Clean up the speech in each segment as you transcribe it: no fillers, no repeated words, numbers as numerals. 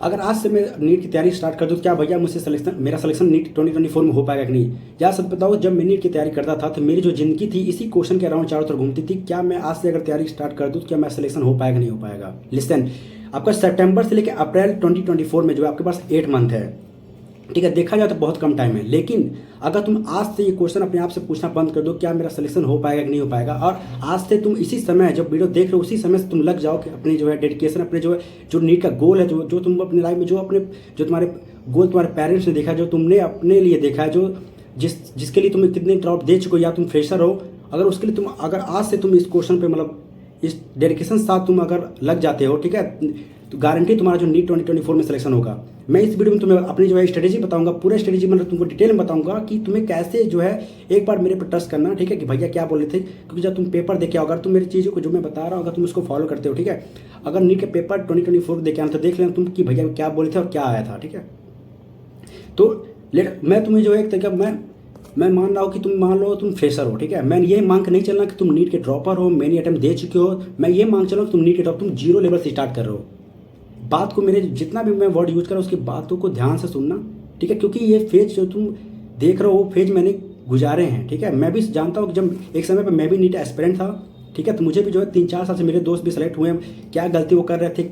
अगर आज से मैं नीट की तैयारी स्टार्ट कर दूँ, क्या भैया मुझसे मेरा सिलेक्शन नीट 2024 में हो पाएगा कि नहीं? यार सच बताओ, जब मैं नीट की तैयारी करता था तो मेरी जो ज़िंदगी थी इसी क्वेश्चन के अराउंड चारों तरफ घूमती थी, क्या मैं आज से अगर तैयारी स्टार्ट कर दूँ तो क्या मैं सिलेक्शन हो पाएगा नहीं हो पाएगा? लिसन, आपका सितंबर से लेकर अप्रैल 2024 में जो है आपके पास 8 मंथ है, ठीक है। देखा जाए तो बहुत कम टाइम है, लेकिन अगर तुम आज से ये क्वेश्चन अपने आप से पूछना बंद कर दो, क्या मेरा सिलेक्शन हो पाएगा कि नहीं हो पाएगा, और आज से तुम इसी समय जब वीडियो देख रहे हो उसी समय से तुम लग जाओ कि अपनी जो है डेडिकेशन, अपने जो है जो नीट का गोल है, जो तुम अपनी लाइफ में जो तुम्हारे गोल तुम्हारे पेरेंट्स ने देखा, जो तुमने अपने लिए देखा है, जो जिसके लिए तुम कितने ड्रॉप दे चुके हो, या तुम फ्रेशर हो, अगर उसके लिए तुम अगर आज से तुम इस क्वेश्चन पे मतलब इस डेडिकेशन के साथ तुम अगर लग जाते हो, ठीक है, तो गारंटी तुम्हारा जो नीट 2024 में सिलेक्शन होगा। मैं इस वीडियो में तुम्हें अपनी जो है स्ट्रेटेजी बताऊंगा, पूरा स्ट्रेटेजी मतलब तुमको डिटेल में बताऊंगा कि तुम्हें कैसे जो है एक बार मेरे पर ट्रस्ट करना, ठीक है, कि भैया क्या बोले थे, क्योंकि जब तुम पेपर देखे अगर तुम मेरी चीज़ों को जो मैं बता रहा हूँ अगर तुम उसको फॉलो करते हो, ठीक है, अगर नीट के पेपर 2024 देखे आना तो देख लेना तुम कि भैया क्या बोले थे और क्या आया था, ठीक है। तो मैं तुम्हें जो है एक तरीका मैं मान रहा हूँ कि तुम मान लो तुम फ्रेशर हो, ठीक है, मैं ये मांग के नहीं चलना कि तुम नीट के ड्रॉपर हो, मैंने अटेम्प्ट दे चुके हो, मैं ये मांग चल रहा हूँ कि तुम नीट के ड्रॉप तुम जीरो लेवल से स्टार्ट कर रहे हो। बात को मेरे जितना भी मैं वर्ड यूज़ कर रहा हूँ उसकी बातों को ध्यान से सुनना, ठीक है, क्योंकि ये फेज जो तुम देख रहे हो वो फेज मैंने गुजारे हैं, ठीक है। मैं भी जानता हूँ कि जब एक समय पर मैं भी नीट एस्पिरेंट था, ठीक है, तो मुझे भी जो है 3-4 साल से मेरे दोस्त भी सेलेक्ट हुए हैं, क्या गलती वो कर रहे थे,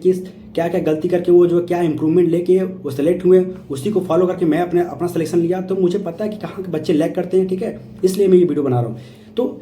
क्या क्या गलती करके वो जो क्या इंप्रूवमेंट लेके वो सेलेक्ट हुए, उसी को फॉलो करके मैं अपना सिलेक्शन लिया, तो मुझे पता है कि कहाँ के बच्चे लैग करते हैं, ठीक है, इसलिए मैं ये वीडियो बना रहा हूँ। तो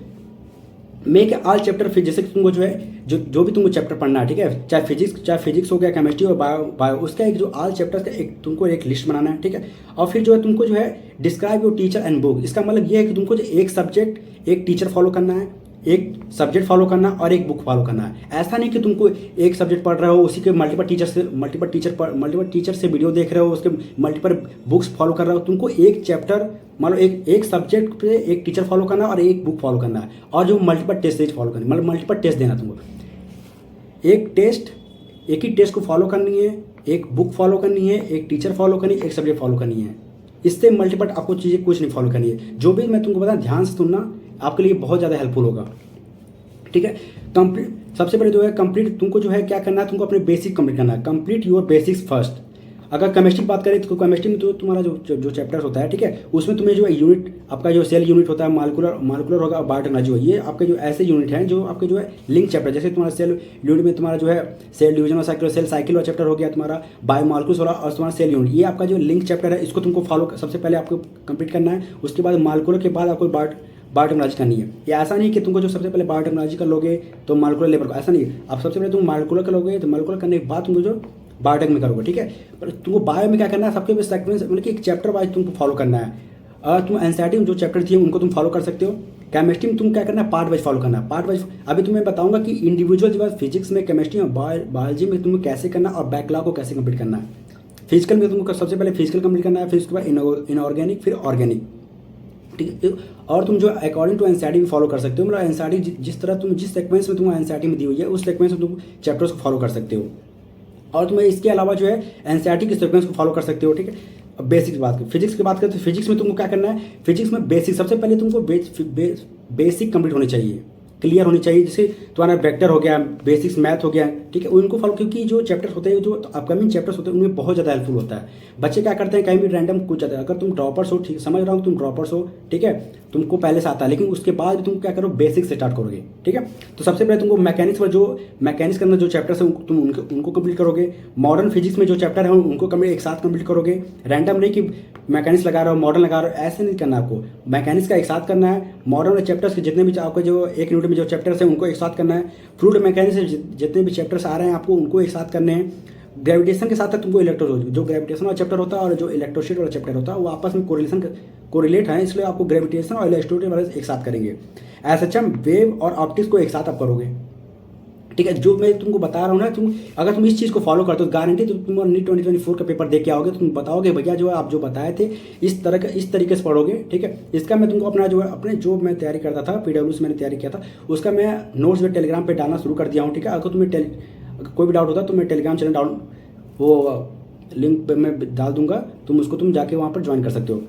मेक ऑल चैप्टर फिर जैसे कि तुमको जो है जो भी तुमको चैप्टर पढ़ना है, ठीक है, चाहे फिजिक्स हो गया, केमिस्ट्री और बायो उसका एक जो ऑल चैप्टर्स का एक तुमको एक लिस्ट बनाना है, ठीक है। और फिर जो है तुमको जो है describe your teacher and book, इसका मतलब ये है कि तुमको जो एक सब्जेक्ट एक टीचर फॉलो करना है, एक सब्जेक्ट फॉलो करना और एक बुक फॉलो करना है। ऐसा नहीं कि तुमको एक सब्जेक्ट पढ़ रहे हो उसी के मल्टीपल टीचर से वीडियो देख रहे हो, उसके मल्टीपल बुक्स फॉलो कर रहे हो। तुमको एक चैप्टर मान लो एक सब्जेक्ट पे एक टीचर फॉलो करना है और एक बुक फॉलो करना है, और जो मल्टीपल टेस्ट फॉलो करनी, मतलब मल्टीपल टेस्ट देना तुमको, एक ही टेस्ट को फॉलो करनी है, एक बुक फॉलो करनी है, एक टीचर फॉलो करनी है, एक सब्जेक्ट फॉलो करनी है। इससे मल्टीपल आपको चीज़ें कुछ नहीं फॉलो करनी है। जो भी मैं तुमको बता ध्यान से सुनना, आपके लिए बहुत ज़्यादा हेल्पफुल होगा, ठीक है। कंप्लीट सबसे पहले जो है कंप्लीट तुमको जो है क्या करना है, तुमको अपने बेसिक कंप्लीट करना है, कंप्लीट योर बेसिक्स फर्स्ट। अगर केमिस्ट्री की बात करें तो केमिस्ट्री में तो तुम्हारा जो चैप्टर्स होता है, ठीक है, उसमें तुम्हें जो है यूनिट आपका जो सेल यूनिट होता है, मालिकुलर होगा, बायोटेक्नोलॉजी होगा, ये आपके जो ऐसे यूनिट हैं जो आपके जो है लिंक चैप्टर, जैसे तुम्हारा सेल यूनिट में तुम्हारा जो है सेल डिवीजन और सेल साइकिल वाला चैप्टर हो गया, तुम्हारा बायोमॉलिक्यूल्स वाला, और तुम्हारा सेल यूनिट, ये आपका जो लिंक चैप्टर है, इसको तुमको फॉलो सबसे पहले आपको कंप्लीट करना है। उसके बाद मालिकुलर के बाद आपको बायोटेक्नोलॉजी करनी है। ये ऐसा नहीं कि तुमको जो सबसे पहले बायोटेक्नोलॉजी कर लोगे तो मालिकुलर लेवल को, ऐसा नहीं है। आप सबसे पहले तुम मालिकुलर कर लोगे तो मालिकुलर करने के बाद तुमको जो बायोटेक में करोगे, ठीक है। पर तुमको बायो में क्या करना है, सबके सेक्वेंस मतलब कि एक चैप्टर वाइज तुमको फॉलो करना है। और तुम एनसीईआरटी में जो चैप्टर थी उनको तुम फॉलो कर सकते हो। केमिस्ट्री में तुम क्या करना है, पार्ट वाइज फॉलो करना है, पार्ट वाइज। अभी तुम्हें बताऊंगा कि इंडिविजुअल जो फिजिक्स में, केमिस्ट्री और बायोलॉजी में तुम्हें कैसे करना और बैकलॉग को कैसे कंप्लीट करना है। फिजिकल में तुमको सबसे पहले फिजिकल कंप्लीट करना है, फिर उसके बाद इनऑर्गेनिक, फिर ऑर्गेनिक, ठीक है। और तुम जो अकॉर्डिंग टू एनसीईआरटी भी फॉलो कर सकते हो, मतलब एनसीईआरटी जिस तरह तुम जिस सीक्वेंस में तुम एनसीईआरटी में दी हुई है उस सीक्वेंस में तुम चैप्टर्स को फॉलो कर सकते हो। और तुम्हें इसके अलावा जो है एनसीईआरटी के सीक्वेंस को फॉलो कर सकते हो, ठीक है। अब बेसिक्स की बात करें, फिजिक्स की बात करें तो फिजिक्स में तुमको क्या करना है, फिजिक्स में बेसिक सबसे पहले तुमको बेसिक कंप्लीट होनी चाहिए, क्लियर होनी चाहिए। जैसे तुम्हारा वेक्टर हो गया, बेसिक्स मैथ हो गया, ठीक है, उनको फॉलो, क्योंकि जो चैप्टर्स होते हैं, जो अपकमिंग चैप्टर्स होते हैं, उनमें बहुत ज़्यादा हेल्पफुल होता है। बच्चे क्या करते हैं, कहीं भी रैंडम कुछ जाता है। अगर तुम ड्रॉपर्स हो, ठीक समझ रहा हूँ, तुम ड्रॉपर्स हो, ठीक है, तुमको पहले से आता है, लेकिन उसके बाद भी तुम क्या करो, बेसिक से स्टार्ट करोगे, ठीक है। तो सबसे पहले तुमको मैकेनिक्स के अंदर जो चैप्टर्स हैं तुम उनको कंप्लीट करोगे। मॉडर्न फिजिक्स में जो चैप्टर है उनको कंप्लीट एक साथ कंप्लीट करोगे। रैंडम नहीं कि मैकेनिक्स लगा रहे हो, मॉडर्न लगा रहे हो, ऐसे नहीं करना आपको। मैकेनिक्स का एक साथ करना है, मॉडर्न वाले चैप्टर्स के जितने भी आपके जो एक यूनिट में जो चैप्टर्स हैं उनको एक साथ करना है। फ्लूइड मैकेनिक्स से जितने भी चैप्टर्स आ रहे हैं आपको उनको एक साथ करने हैं। ग्रेविटेशन के साथ तुमको जो ग्रेविटेशन वाला चैप्टर होता है और जो इलेक्ट्रोस्टैटिक वाला चैप्टर होता है वो आपस में कोरिलेट है, इसलिए आपको ग्रेविटेशन और इलेक्ट्रोस्टैटिक वाले एक साथ करेंगे। एसएचएम, वेव और ऑप्टिक्स को एक साथ आप करोगे, ठीक है। जो मैं तुमको बता रहा हूँ ना, अगर तुम इस चीज़ को फॉलो करते हो गारंटी तुम नीट 2024 का पेपर दे के आओगे तो तुम बताओगे भैया जो आप जो बताए थे इस तरीके से पढ़ोगे, ठीक है। इसका मैं तुमको अपना जो है अपने जो मैं तैयारी करता था, पीडब्ल्यू से मैंने तैयारी किया था, उसका मैं नोट्स में टेलीग्राम पर डालना शुरू कर दिया हूँ, ठीक है। अगर तुम्हें कोई भी डाउट होता तो मैं टेलीग्राम चैनल डाउन वो लिंक पे मैं डाल दूंगा, तुम उसको तुम जाके वहाँ पर ज्वाइन कर सकते हो।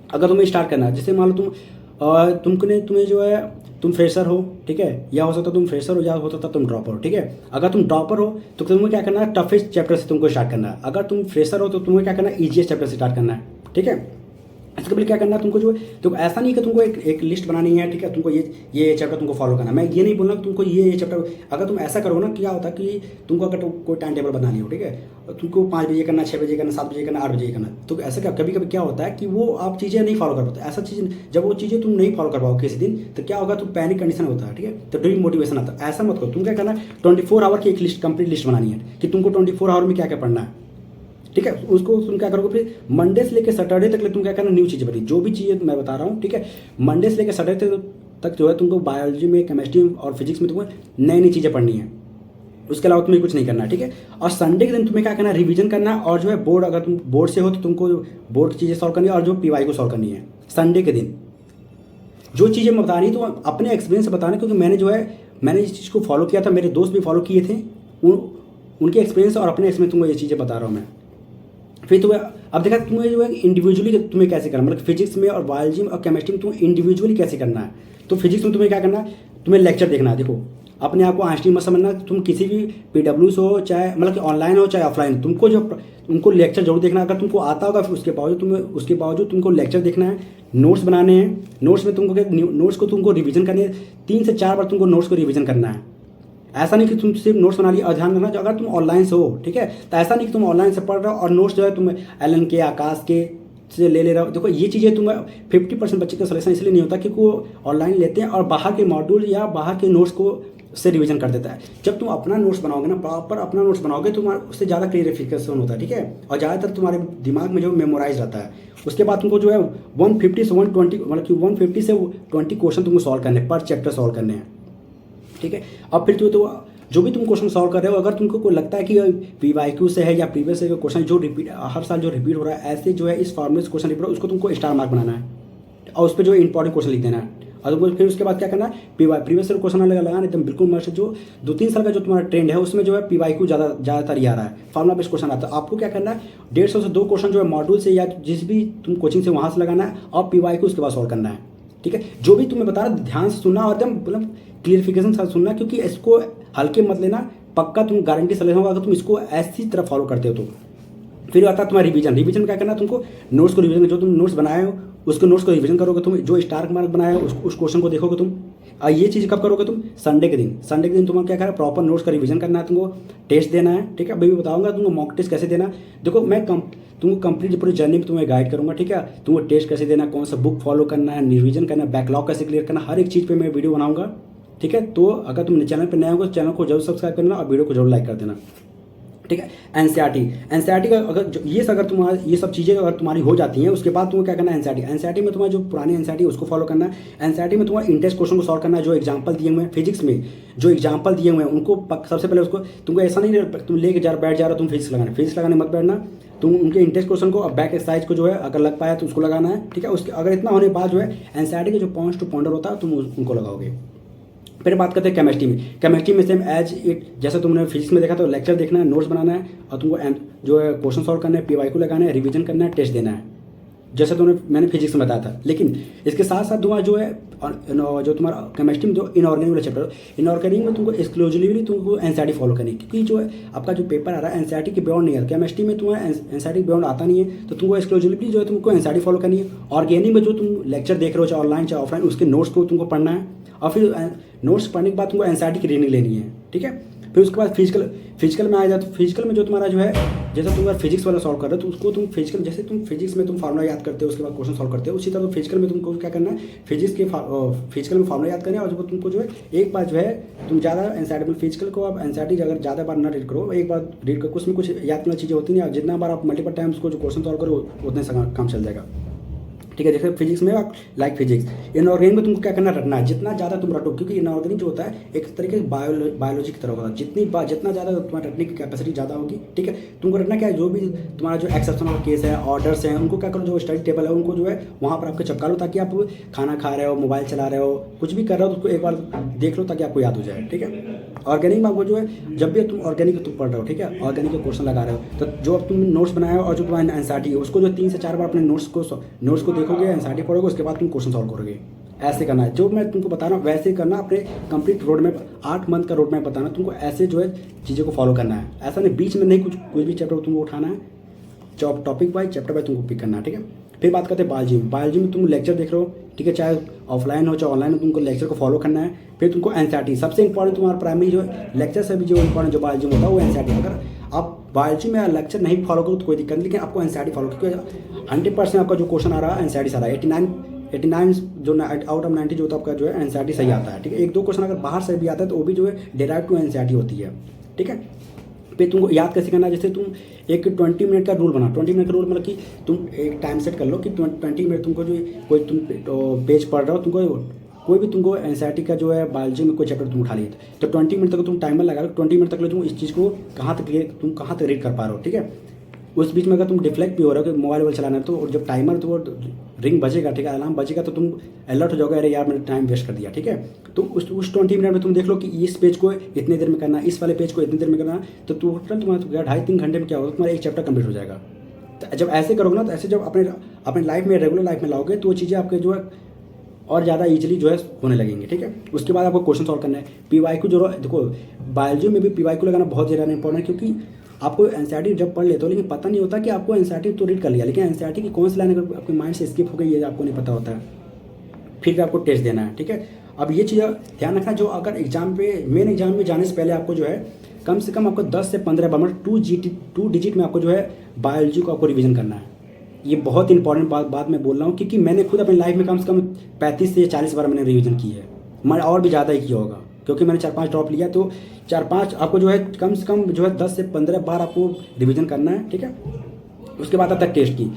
अगर तुम्हें स्टार्ट करना है, जैसे मान लो तुम और तुम्हें जो है तुम फ्रेशर हो, ठीक है, या हो सकता है तुम फ्रेशर हो या हो सकता है तुम ड्रॉपर हो, ठीक है। अगर तुम ड्रॉपर हो तो तुम्हें क्या करना है, टफेस्ट चैप्टर से तुमको स्टार्ट करना है। अगर तुम फ्रेशर हो तो तुम्हें क्या करना है, ईजीएस्ट चैप्टर से स्टार्ट करना है, ठीक है। इसके पहले क्या करना है तुमको, जो है तो ऐसा नहीं कि तुमको एक लिस्ट बनानी है, ठीक है, तुमको ये चैप्टर तुमको फॉलो करना है। मैं ये नहीं बोल रहा कि तुमको ये चैप्टर, अगर तुम ऐसा करो ना, क्या होता है कि तुमको अगर कोई टाइम टेबल बना लियो, ठीक है, तुमको 5 बजे करना, 6 बजे करना, 7 बजे करना, 8 बजे करना, तो ऐसा क्या कभी कभी क्या होता है कि वो आप चीज़ें नहीं फॉलो कर पाते। ऐसा चीज़ जब वो चीज़ें तुम नहीं फॉलो कर पाओ किसी दिन, तो क्या होगा, तुम पैनिक कंडीशन होता है, ठीक है, तो डिमोटिवेशन आता है। ऐसा मत करो, तुम क्या करना है, 24 आवर की एक लिस्ट, कंप्लीट लिस्ट बनानी है कि तुमको 24 आवर में क्या क्या पढ़ना है, ठीक है। उसको तुम क्या करोगे, फिर मंडे से लेकर सैटरडे तक तुम क्या करना, न्यू चीज़ें पढ़ी, जो भी चीज़ें मैं बता रहा हूँ, ठीक है। मंडे से लेकर सैटरडे तक जो है तुमको बायोलॉजी में, केमिस्ट्री और फिजिक्स में तुमको नई नई चीज़ें पढ़नी है। उसके अलावा तुम्हें कुछ नहीं करना, ठीक है। और संडे के दिन तुम्हें क्या करना, रिवीजन करना, और जो है बोर्ड, अगर तुम बोर्ड से हो तो तुमको बोर्ड की चीज़ें सॉल्व करनी है, और जो पीवाई को सॉल्व करनी है संडे के दिन। जो चीज़ें मैं बता रही तो अपने एक्सपीरियंस से बताना, क्योंकि मैंने इस चीज़ को फॉलो किया था, मेरे दोस्त भी फॉलो किए थे, उनके एक्सपीरियंस और अपने एक्सपीरियंस तुमको ये चीज़ें बता रहा हूँ मैं। फिर तुम्हें अब देखा तुम्हें जो है इंडिविजुअली तुम्हें कैसे करना, मतलब फिजिक्स में और बायोलॉजी में और केमिस्ट्री में तुम्हें इंडिविजुअली कैसे करना है। तो फिजिक्स में तुम्हें क्या करना है, तुम्हें लेक्चर देखना है। देखो, अपने आप को आइंस्टीन मत समझना, तुम किसी भी PW से हो, चाहे मतलब कि ऑनलाइन हो चाहे ऑफलाइन, तुमको उनको लेक्चर जरूर देखना है। अगर तुमको आता होगा फिर उसके बावजूद तुमको लेक्चर देखना है, नोट्स बनाने हैं। नोट्स में तुमको नोट्स को तुमको रिवीजन करनी है, 3 से 4 बार तुमको नोट्स को रिवीजन करना है। ऐसा नहीं कि तुम सिर्फ नोट्स बना लिया। और ध्यान रखना, अगर तुम ऑनलाइन से हो, ठीक है, तो ऐसा नहीं कि तुम ऑनलाइन से पढ़ रहे हो और नोट्स जो है तुम एलन के, आकाश के से ले रहे हो। देखो, ये चीज़ें तुम 50% बच्चे का सलेक्शन इसलिए नहीं होता क्योंकि वो ऑनलाइन लेते हैं और बाहर के मॉड्यूल या बाहर के नोट्स को से रिवीजन कर देता है। जब तुम अपना नोट्स बनाओगे ना, प्रॉपर अपना नोट्स बनाओगे, तो उससे ज़्यादा क्लियरिफिकेशन होता है, ठीक है, और ज़्यादातर तुम्हारे दिमाग में जो मेमोराइज रहता है। उसके बाद तुमको जो है 150 से 120, मतलब कि 150 से 20 क्वेश्चन तुमको सॉल्व करने, पर चैप्टर सॉल्व करने हैं, ठीक है। अब फिर जो भी तुम क्वेश्चन सॉल्व कर रहे हो, अगर तुमको कोई लगता है कि PYQ से है या प्रीवियस से क्वेश्चन जो रिपीट हर साल जो रिपीट हो रहा है, ऐसे जो है इस फॉर्मूले से क्वेश्चन रिपीट हो, उसको तुमको स्टार मार्क बनाना है और उस पर जो इंपॉर्टेंट क्वेश्चन लिख देना है। और तुमको फिर उसके बाद क्या करना है, प्रीवियस से क्वेश्चन लगाना एकदम बिल्कुल मस्त। जो 2-3 साल का जो तुम्हारा ट्रेंड है उसमें जो है PYQ ज़्यादातर ही आ रहा है, फॉर्मुला बेस्ड क्वेश्चन आता है। आपको क्या करना है, 150 से 2 क्वेश्चन जो है मॉड्यूल से या जिस भी तुम कोचिंग से वहाँ से लगाना है, और PYQ उसके बाद सॉल्व करना है, ठीक है। जो भी तुम्हें बता रहा ध्यान से सुनना और एकदम मतलब क्लियरिफिकेशन से सुनना, क्योंकि इसको हल्के मत लेना, पक्का तुम गारंटी से ले होगा अगर तुम इसको ऐसी तरह फॉलो करते हो तो। फिर आता है तुम्हारा रिवीजन में क्या करना है, तुमको नोट्स को रिवीजन, जो तुम नोट्स बनाए हो उसको नोट्स को रिवीजन करोगे तुम, जो स्टार मार्क बनाया हो उस क्वेश्चन को देखोगे तुम। और ये चीज़ कब करोगे तुम, संडे के दिन तुम्हें क्या करना है, प्रॉपर नोट्स का रिवीजन करना है, तुमको टेस्ट देना है, ठीक है। अभी भी बताऊंगा तुमको मॉक टेस्ट कैसे देना। देखो, मैं तुमको कंप्लीट पूरी जर्नी में तुम्हें गाइड करूंगा, ठीक है। तुमको टेस्ट कैसे देना, कौन सा बुक फॉलो करना है, रिवीजन करना है, बैकलॉग कैसे क्लियर करना, हर एक चीज़ पे मैं वीडियो बनाऊंगा, ठीक है। तो अगर तुम चैनल पर नए हो तो चैनल को जरूर सब्सक्राइब करना और वीडियो को जरूर लाइक कर देना, ठीक है। एनसीईआरटी का अगर ये सब चीज़ें अगर तुम्हारी हो जाती हैं, उसके बाद तुम्हें क्या करना है, एनसीईआरटी में तुम्हारा जो पुरानी एनसीईआरटी उसको फॉलो करना है। एनसीईआरटी में तुम्हारा इंटरेस्ट क्वेश्चन को सॉल्व करना है, जो एग्जांपल दिए हुए हैं फिजिक्स में, जो एग्जांपल दिए हुए हैं उनको सबसे पहले उसको तुमको ऐसा नहीं तुम लेके बैठ जा रहे हो तुम फिजिक्स लगाने मत बैठना। तुम उनके इंटरेस्ट क्वेश्चन को और बैक एक्सरसाइज को जो है अगर लग पाया तो उसको लगाना है, ठीक है। उसके अगर इतना होने के बाद जो है एनसीईआरटी के जो पॉइंट्स टू पॉइंटर होता है तुम उनको लगाओगे। फिर बात करते हैं केमिस्ट्री में सेम एज इट, जैसे तुमने फिजिक्स में देखा तो लेक्चर देखना है, नोट्स बनाना है, और तुमको जो है क्वेश्चन सॉल्व करना है, PYQ लगाना है, रिवीजन करना है, टेस्ट देना है, जैसे मैंने फिजिक्स में बताया था। लेकिन इसके साथ साथ तुम्हारा जो है जो तुम्हारा केमिस्ट्री में जो इनऑर्गेनिक वाला चैप्टर, इनऑर्गेनिक में तुमको एक्सक्लूसिवली तुमको एनसीईआरटी फॉलो करनी है, क्योंकि जो है आपका जो पेपर आ रहा है एनसीईआरटी के बियॉन्ड नहीं है। केमिस्ट्री में तुम्हारा एनसीईआरटी के बियॉन्ड आता नहीं है, तो तुमको एक्सक्लूसिवली जो है तुमको एनसीईआरटी फॉलो करनी है। ऑर्गेनिक में जो तुम लेक्चर देख रहे हो, चाहे ऑनलाइन चाहे ऑफलाइन, उसके नोट्स को तुमको पढ़ना है, और फिर नोट्स पढ़ने के बाद तुमको एनसीईआरटी की रीडिंग लेनी है, ठीक है। फिर उसके बाद फिजिकल में आ जाए तो फिजिकल में जो तुम्हारा जो है, जैसे तुम फिजिक्स वाला सॉल्व कर रहे हो तो उसको तुम फिजिकल, जैसे तुम फिजिक्स में तुम फार्मूला याद करते हो उसके बाद क्वेश्चन सॉल्व करते हो, उसी तरह फिजिकल में तुमको क्या करना है, फिजिकल में फार्मूला याद करना है। और जो तुमको जो है एक बार जो है तुम ज़्यादा एनसीईआरटी में फिजिकल को आप एनसीईआरटी अगर ज़्यादा बार ना रीड करो, एक बार रीड करो, उसमें कुछ याद करना चीज़ें होती नहीं, जितना बार आप मल्टीपल टाइम्स को जो क्वेश्चन सॉल्व करो उतने से काम चल जाएगा, ठीक है। जैसे फिजिक्स में आप लाइक फिजिक्स, इनऑर्गेनिक में तुमको क्या करना, रटना है, जितना ज़्यादा तुम रटो, क्योंकि इनऑर्गेनिक जो होता है एक तरीके से बायोलॉजी की तरह होता है, जितना ज़्यादा तुम्हारा रटने की कैपेसिटी ज़्यादा होगी, ठीक है। तुमको रटना क्या है, जो भी तुम्हारा जो एक्सेप्शनल केस है, ऑर्डर्स हैं, उनको क्या करो, जो स्टडी टेबल है उनको जो है वहाँ पर आपको चिपका लो, ताकि आप खाना खा रहे हो, मोबाइल चला रहे हो, कुछ भी कर रहे हो तो उसको एक बार देख लो ताकि आपको याद हो जाए, ठीक है। ऑर्गेनिक में आपको जो है जब भी तुम ऑर्गेनिक तुम पढ़ रहे हो, ठीक है, ऑर्गेनिक के क्वेश्चन लगा रहे हो, तो जो अब तुम नोट्स बनाए हो और जो तुम्हारा एनसीईआरटी है उसको जो 3 से 4 बार अपने नोट्स को देखोगे, एनसीईआरटी पढ़ोगे, उसके बाद तुम क्वेश्चन सॉल्व करोगे। ऐसे करना है, जो मैं तुमको बता रहा हूँ वैसे ही करना। अपने कंप्लीट रोड मैप 8 मंथ का रोड मैप बताना तुमको, ऐसे जो है चीज़ों को फॉलो करना है। ऐसा नहीं बीच में नहीं कुछ भी चैप्टर तुमको उठाना है, टॉपिक वाइज चैप्टर वाइज तुमको पिक करना है, ठीक है। फिर बात करते हैं बायोलॉजी में। बायोलॉजी में तुम लेक्चर देख रहे हो, ठीक है, चाहे ऑफलाइन हो चाहे ऑनलाइन हो, तुमको लेक्चर को फॉलो करना है। फिर तुमको एनसीईआरटी सबसे इंपॉर्टेंट, तुम्हारा प्राइमरी जो लेक्चर से भी जो इंपॉर्टेंट जो बायोलॉजी में होता है वो एनसीईआरटी। अगर आप बायोलॉजी में लेक्चर नहीं फॉलो करो तो कोई दिक्कत नहीं, लेकिन आपको एनसीईआरटी फॉलो, क्योंकि 100% आपका जो क्वेश्चन आ रहा है एनसीईआरटी से आ रहा है। 89 जो आउट ऑफ 90 जो होता है आपका जो है एनसीईआरटी सही आता है, ठीक है। 1-2 क्वेश्चन अगर बाहर से भी आता है तो वो भी जो है डेराइव टू एनसीईआरटी होती है, ठीक है। फिर तुमको याद कैसे करना है, जैसे तुम एक 20 मिनट का रूल बना। 20 मिनट का रूल मतलब कि तुम एक टाइम सेट कर लो कि 20 मिनट तुमको जो कोई तुम पेज पढ़ रहे हो, तुमको कोई भी तुमको एनसीईआरटी का जो है बायोलॉजी में कोई चैप्टर तुम उठा लिए तो 20 मिनट तक तुम टाइमर लगा लो। 20 मिनट तक लो तुम इस चीज़ को कहाँ तक रीड कर पा रहे हो, ठीक है। उस बीच में अगर तुम डिफ्लेक्ट भी हो रहे हो कि मोबाइल चलाना है तो जब टाइमर तो वो रिंग बजेगा, ठीक है, अलार्म बजेगा तो तुम अलर्ट हो जाओगे, अरे यार मैंने टाइम वेस्ट कर दिया, ठीक है। तो उस 20 मिनट में तुम देख लो कि इस पेज को इतने देर में करना, इस वाले पेज को इतनी देर में करना, तो टोटल तुम्हारा 2.5-3 घंटे में क्या होगा, तुम्हारा एक चैप्टर कंप्लीट हो जाएगा। तो जब ऐसे करोगे ना, तो ऐसे जब अपने लाइफ में रेगुलर लाइफ में लाओगे तो वो चीज़ें आपके जो है और ज़्यादा ईजिली जो है होने लगेंगे, ठीक है। उसके बाद आपको क्वेश्चन सॉल्व करना है। पीवाईक्यू जो देखो बायोलॉजी में भी पीवाईक्यू लगाना बहुत ज़्यादा इंपॉर्टेंट है, क्योंकि आपको एनसीईआरटी जब पढ़ लेते हो लेकिन पता नहीं होता कि आपको एनसीईआरटी तो रीड कर लिया, लेकिन एनसीईआरटी की कौन सी लाइन अगर आपके माइंड से स्किप हो गई ये आपको नहीं पता होता है, फिर आपको टेस्ट देना है, ठीक है। अब ये चीज़ ध्यान रखना, जो अगर एग्जाम पे मेन एग्जाम में जाने से पहले आपको जो है कम से कम आपको 10 से 15 बार मतलब 2 डिजिट में आपको जो है बायोलॉजी को आपको रिवीजन करना है। ये बहुत इंपॉर्टेंट बात मैं बोल रहा हूँ, क्योंकि मैंने खुद अपनी लाइफ में कम से कम 35 से 40 बार मैंने रिवीजन की है। मैं और भी ज़्यादा ही किया होगा, क्योंकि मैंने 4-5 ड्रॉप लिया, तो 4-5 आपको जो है कम से कम जो है 10 से 15 बार आपको रिवीजन करना है, ठीक है। उसके बाद आता है टेस्ट की।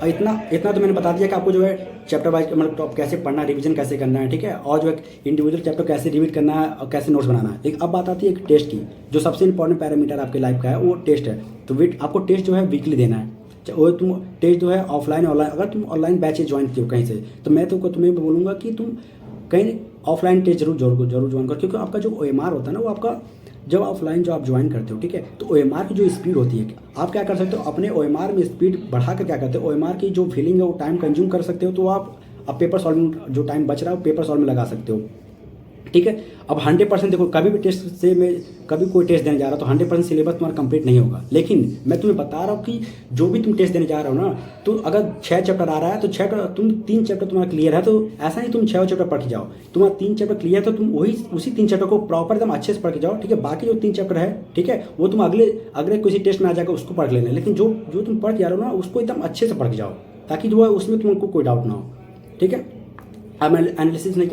और इतना तो मैंने बता दिया कि आपको जो है चैप्टर वाइज मतलब कैसे पढ़ना, रिवीजन कैसे करना है, ठीक है, और जो है इंडिविजुअल चैप्टर कैसे रिवीड करना है और कैसे नोट्स बनाना है। लेकिन अब बात आती है एक टेस्ट की, जो सबसे इंपॉर्टेंट पैरामीटर आपके लाइफ का है वो टेस्ट है। तो आपको टेस्ट जो है वीकली देना है। वो तुम टेस्ट जो है ऑफलाइन ऑनलाइन, अगर तुम ऑनलाइन बैच ज्वाइन किए हो कहीं से, तो मैं तुम्हें बोलूँगा कि तुम कहीं ऑफलाइन टेस्ट जरूर ज्वाइन करो, क्योंकि आपका जो OMR होता है ना वो आपका जब ऑफलाइन जो आप ज्वाइन करते हो, ठीक है, तो OMR की जो स्पीड होती है, आप क्या कर सकते हो अपने OMR में स्पीड बढ़ा कर क्या करते हो, OMR की जो फीलिंग है वो टाइम कंज्यूम कर सकते हो, तो आप अब पेपर सॉल्विंग जो टाइम बच रहा है वो पेपर सॉल्व में लगा सकते हो, ठीक है। अब 100% देखो कभी भी टेस्ट से मैं कभी कोई टेस्ट देने जा रहा हूँ तो 100% सिलेबस तुम्हारा कंप्लीट नहीं होगा, लेकिन मैं तुम्हें बता रहा हूँ कि जो भी तुम टेस्ट देने जा रहे हो ना, तो अगर 6 चैप्टर आ रहा है तो 3 चैप्टर तुम्हारा क्लियर है, तो ऐसा नहीं तुम 6 चैप्टर पढ़ के जाओ, तुम्हारा 3 चैप्टर क्लियर है तो तुम उसी 3 चैप्टर को प्रॉपर एकदम अच्छे से पढ़ के जाओ, ठीक है। बाकी जो 3 चैप्टर है, ठीक है, वो तुम अगले किसी टेस्ट में आ जाएगा उसको पढ़ लेना, लेकिन जो तुम पढ़ के आ रहे हो ना उसको एकदम अच्छे से पढ़ के जाओ, ताकि जो है उसमें तुमको कोई डाउट ना हो, ठीक है। अब एनालिसिस में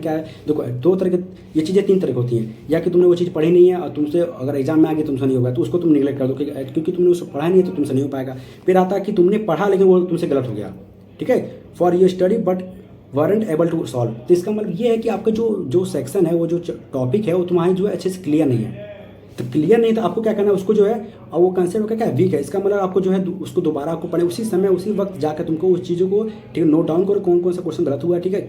क्या है, देखो 2 तरह के ये चीज़ें 3 तरह की होती हैं, या कि तुमने वो चीज़ पढ़ी नहीं है और तुमसे अगर एग्जाम में आ गई तुमसे नहीं होगा तो उसको तुम निगलेक्ट कर दो, क्योंकि तुमने उसको पढ़ा नहीं है तो तुमसे नहीं हो पाएगा। फिर आता है कि तुमने पढ़ा लेकिन वो तुमसे गलत हो गया, ठीक है, for you study but weren't able to solve. तो इसका मतलब ये है कि आपका जो सेक्शन है, वो जो टॉपिक है वो तुम्हारी जो है अच्छे से क्लियर नहीं है। तो क्लियर नहीं तो आपको क्या करना है, उसको जो है और वो कंसेप्ट क्या है वीक है, इसका मतलब आपको जो है उसको दोबारा आपको पढ़े उसी समय उसी वक्त जाकर तुमको उस चीज़ों को ठीक है नोट डाउन करो, कौन कौन सा क्वेश्चन गलत हुआ है, ठीक है,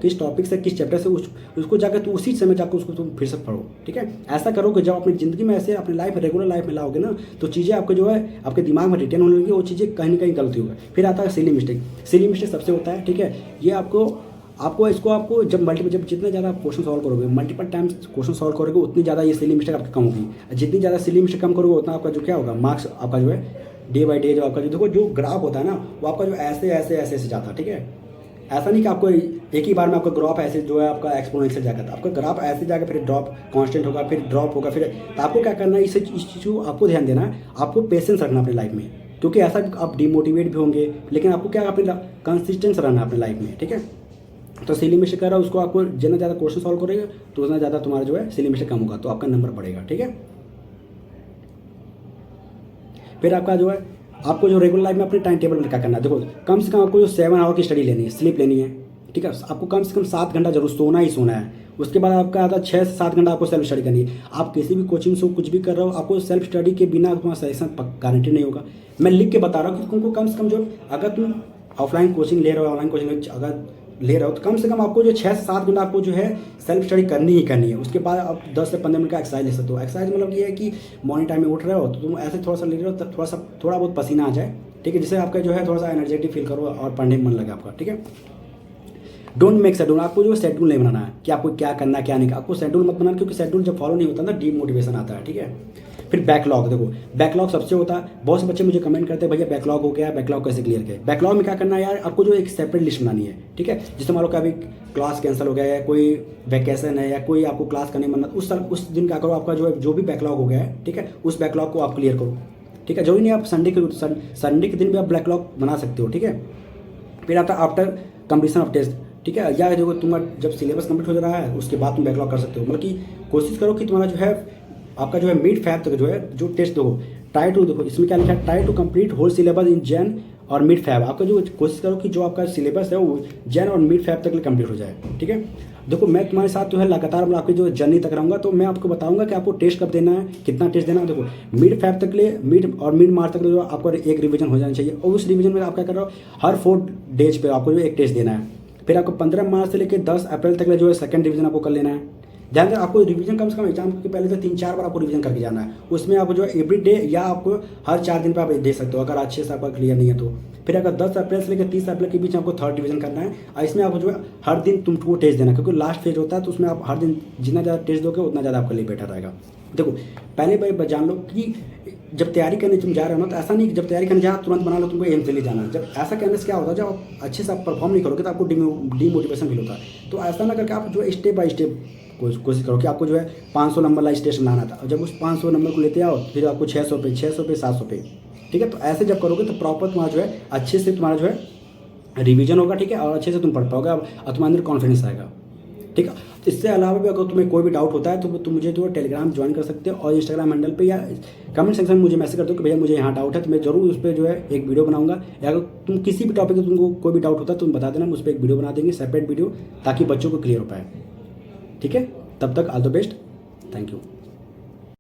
किस टॉपिक से किस चैप्टर से उसको जाकर तो उसी समय जाकर उसको तुम फिर से पढ़ो, ठीक है। ऐसा करोगे जब अपनी ज़िंदगी में ऐसे अपनी लाइफ रेगुलर लाइफ में लाओगे ना, तो चीज़ें आपको जो है आपके दिमाग में रिटेन होने लगेगी, वो चीज़ें कहीं ना कहीं गलती होगी। फिर आता है सिली मिस्टेक सबसे होता है, ठीक है। ये आपको जब जितना ज़्यादा आप क्वेश्चन सॉल्व करोगे, मल्टीपल टाइम्स क्वेश्चन सॉल्व करोगे, उतनी ज़्यादा ये सिली मिस्टेक आपकी कम होगी। जितनी ज़्यादा सिली मिस्टेक कम करोगे उतना आपका जो क्या होगा, मार्क्स आपका जो है डे बाई डे जो आपका जो देखो जो ग्राफ होता है ना वो आपका जो ऐसे जाता है, ठीक है। ऐसा नहीं कि आपको एक ही बार में आपका ग्राफ ऐसे जो है आपका एक्सपोनेंशियल जाकर आपका ग्राफ ऐसे जाकर फिर ड्रॉप कांस्टेंट होगा, फिर ड्रॉप होगा, फिर तो आपको क्या करना है, इस चीज़ को आपको ध्यान देना है, आपको पेशेंस रखना अपनी लाइफ में, क्योंकि ऐसा आप डिमोटिवेट भी होंगे, लेकिन आपको क्या अपने कंसिस्टेंस रहना अपनी लाइफ में, ठीक है। तो सिली मिस्टेक कर रहा है उसको आपको जितना ज़्यादा क्वेश्चन सॉल्व करेगा तो उतना ज़्यादा तुम्हारा जो है सिली मिस्टेक कम होगा, तो आपका नंबर बढ़ेगा, ठीक है। फिर आपका जो है आपको जो रेगुलर लाइफ में अपने टाइम टेबल में क्या करना है, देखो कम से कम आपको जो 7 आवर की स्टडी लेनी है, स्लीप लेनी है, ठीक है। आपको कम से कम 7 घंटा जरूर सोना ही सोना है। उसके बाद आपका आता 6 से 7 घंटा आपको सेल्फ स्टडी करनी है। आप किसी भी कोचिंग से कुछ भी कर रहे हो, आपको सेल्फ स्टडी के बिना तुम्हारा सेशन गारंटी नहीं होगा। मैं लिख के बता रहा हूँ कि तुमको कम से कम जो अगर तुम ऑफलाइन कोचिंग ले रहे हो, ऑनलाइन कोचिंग अगर ले रहे हो तो कम से कम आपको जो 6 से 7 घंटा आपको जो है सेल्फ स्टडी करनी ही करनी है। उसके बाद आप 10 से 15 मिनट का एक्सरसाइज ले सकते हो। एक्सरसाइज मतलब ये है कि मॉर्निंग टाइम में उठ रहे हो तो तुम ऐसे थोड़ा सा ले रहे हो, थोड़ा बहुत पसीना आ जाए, ठीक है, जिससे आपका जो है थोड़ा सा एनर्जेटिक फील करो और पढ़ने में मन लगे आपका, ठीक है। डोंट मेक शेड्यूल, आपको जो शेड्यूल नहीं बनाना है कि आपको क्या करना है क्या नहीं, आपको शेड्यूल मत बनाना, क्योंकि शेड्यूल जब फॉलो नहीं होता ना डीमोटिवेशन आता है, ठीक है। फिर बैकलॉग, देखो बैकलॉग सबसे होता है, बहुत से बच्चे मुझे कमेंट करते हैं भैया बैकलॉग हो गया, बैकलॉग कैसे क्लियर करें। बैकलॉग में क्या करना है यार, आपको जो एक सेपरेट लिस्ट बनानी है, ठीक है। जैसे मान लो कि अभी क्लास कैंसिल हो गया है, कोई वैकेशन है या कोई आपको क्लास करने मन, उस दिन क्या करो, आपका जो भी बैकलॉग हो गया है, ठीक है, उस बैकलॉग को आप क्लियर करो, ठीक है। जरूरी नहीं आप संडे के दिन भी आप बैकलॉग बना सकते हो, ठीक है। फिर आता है आफ्टर कंप्लीशन ऑफ टेस्ट, ठीक है, या जो तुम्हारा जब सिलेबस कंप्लीट हो रहा है उसके बाद तुम बैकलॉग कर सकते हो। मतलब कि कोशिश करो कि तुम्हारा जो है आपका जो है मिड फैब तक जो है जो टेस्ट दो, ट्राई टू, देखो इसमें क्या लिखा है, try to complete whole syllabus in Jan और मिड फैब। आपका जो कोशिश करो कि जो आपका सिलेबस है वो जैन और मिड फैब तक कंप्लीट हो जाए, ठीक है। देखो मैं तुम्हारे साथ जो है लगातार मतलब आपकी जो जर्नी तक रहूँगा, तो मैं आपको बताऊंगा कि आपको टेस्ट कब देना है, कितना टेस्ट देना है। देखो मिड फैब तक लिए मिड मार्च तक जो आपको एक रिवीजन हो जाना चाहिए, और उस रिवीजन में आप क्या कर रहे हो, हर 4 डेज पे आपको जो एक टेस्ट देना है। फिर आपको 15 मार्च से लेकर 10 अप्रैल तक जो है सेकंड रिवीजन आपको कर लेना है। ध्यान रखिए आपको रिवीजन कम से कम एग्जाम के पहले तो 3-4 बार आपको रिवीजन करके जाना है। उसमें आपको जो है एवरी डे या आपको हर 4 दिन पर आप दे सकते हो, अगर अच्छे से आपका क्लियर नहीं है तो। फिर अगर 10 अप्रैल से लेकर 30 अप्रैल के बीच आपको थर्ड डिवीजन करना है, और इसमें आपको जो है हर दिन तुमको टेस्ट देना है, क्योंकि लास्ट फेज होता है, तो उसमें आप हर दिन जितना ज़्यादा टेस्ट दोगे उतना ज़्यादा आपके लिए बेटर रहेगा। देखो पहले भाई जान लो कि जब तैयारी करने तुम जा रहे हो ना, तो ऐसा नहीं कि जब तैयारी करने जा तुरंत बना लो तुमको एम से ले जाना है। जब ऐसा करने से क्या होता है, जब आप अच्छे से आप परफॉर्म नहीं करोगे तो आपको डीमोटिवेशन फील होता है। तो ऐसा ना करके आप जो स्टेप बाय स्टेप कोशिश करो कि आपको जो है 500 नंबर वाला स्टेशन लाना था, और जब उस 500 नंबर को लेते आओ फिर आपको 600 पे 700 पे, ठीक है। तो ऐसे जब करोगे तो प्रॉपर तुम्हारा जो है अच्छे से तुम्हारा जो है रिवीजन होगा, ठीक है, और अच्छे से तुम पढ़ पाओगे और तुम्हारे अंदर कॉन्फिडेंस आएगा, ठीक है। इससे अलावा भी अगर तुम्हें कोई भी डाउट होता है तो तुम मुझे जो टेलीग्राम ज्वाइन कर सकते हो, और इंस्टाग्राम हैंडल पे या कमेंट सेक्शन में मुझे मैसेज कर दो कि भैया मुझे यहाँ डाउट है, तो मैं जरूर उस पर जो है एक वीडियो बनाऊंगा। या अगर तुम किसी भी टॉपिक में तुमको कोई भी डाउट होता है तुम बता देना, उस पर एक वीडियो बना देंगे, सेपरेट वीडियो, ताकि बच्चों को क्लियर हो पाए, ठीक है। तब तक all the best, thank you.